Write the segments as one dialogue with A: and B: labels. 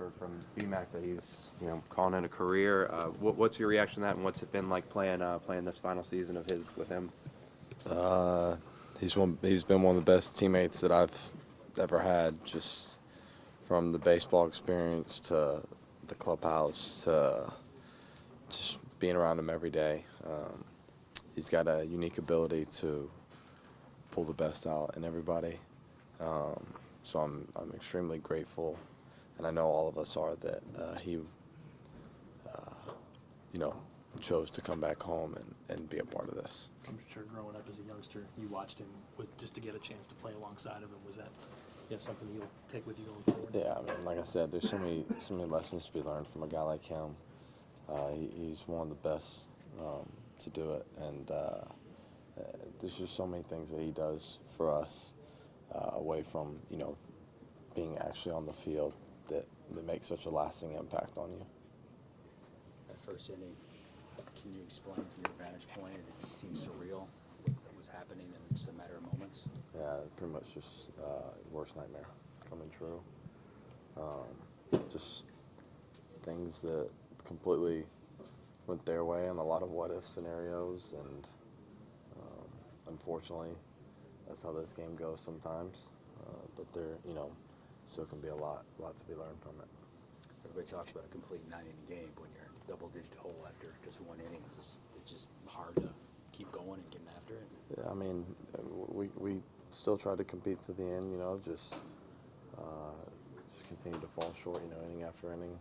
A: heard from BMAC that he's calling it a career. What's your reaction to that, and what's it been like playing this final season of his with him?
B: He's been one of the best teammates that I've ever had, just from the baseball experience to the clubhouse to just being around him every day. He's got a unique ability to pull the best out in everybody. So I'm extremely grateful, and I know all of us are, that he chose to come back home and be a part of this.
C: I'm sure growing up as a youngster, you watched him just to get a chance to play alongside of him. Was that something you'll take with you going forward?
B: Yeah, I mean, like I said, there's so many lessons to be learned from a guy like him. He's one of the best to do it, and there's just so many things that he does for us away from being actually on the field that make such a lasting impact on you.
D: That first inning, can you explain from your vantage point? It just seems surreal what was happening in just a matter of moments.
B: Yeah, pretty much just worst nightmare coming true. Just things that completely went their way, and a lot of what-if scenarios, and unfortunately, that's how this game goes sometimes. But there, still can be a lot to be learned from it.
D: Everybody talks about a complete 9-inning game. When you're double-digit hole after just one inning, it's just hard to keep going and getting after it.
B: Yeah, I mean, we still try to compete to the end. Just continue to fall short. Inning after inning.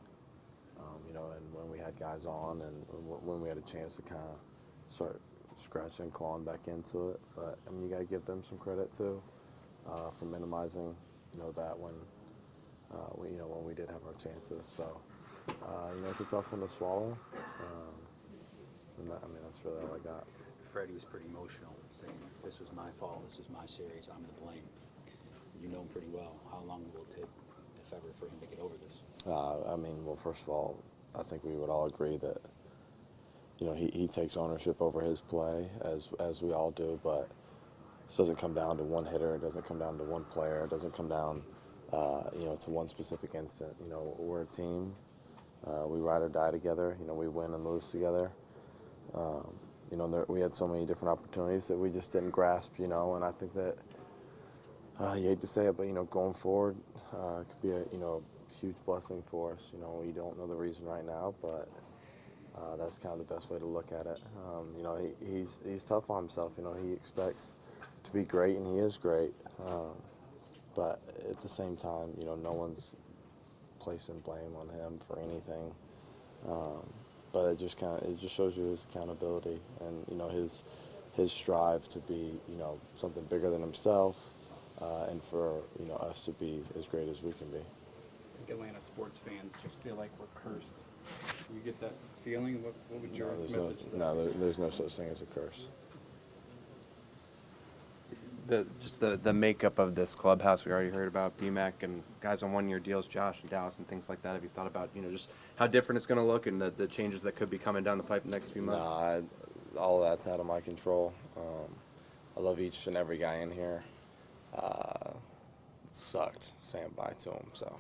B: And when we had guys on, and when we had a chance to kind of start scratching and clawing back into it. But I mean, you got to give them some credit too for minimizing, that when we did have our chances. So it's a tough one to swallow. That's really all I got.
D: Freddie was pretty emotional, saying, "This was my fault. This was my series. I'm to blame." You know him pretty well. How long will it take, if ever, for him to get over this?
B: Well, first of all, I think we would all agree that he takes ownership over his play, as we all do, but this doesn't come down to one hitter. It doesn't come down to one player. It doesn't come down to one specific instant. We're a team. We ride or die together. We win and lose together. We had so many different opportunities that we just didn't grasp, and I think that you hate to say it, but going forward could be a huge blessing for us. We don't know the reason right now, but that's kind of the best way to look at it. He's tough on himself. He expects to be great, and he is great. But at the same time, no one's placing blame on him for anything. But it just shows you his accountability and his strive to be something bigger than himself, and for us to be as great as we can be.
E: I think Atlanta sports fans just feel like we're cursed. You get that feeling? What would your message be?
B: There's no such thing as a curse.
A: The makeup of this clubhouse, we already heard about BMAC and guys on one-year deals, Josh and Dallas and things like that. Have you thought about just how different it's going to look and the changes that could be coming down the pipe in the next few months?
B: No, all of that's out of my control. I love each and every guy in here. It sucked saying bye to him. So.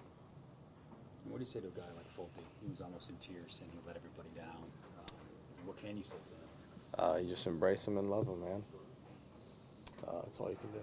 D: What do you say to a guy like Fulte? He was almost in tears, saying he let everybody down. What can you say to him?
B: You just embrace him and love him, man. That's all you can do.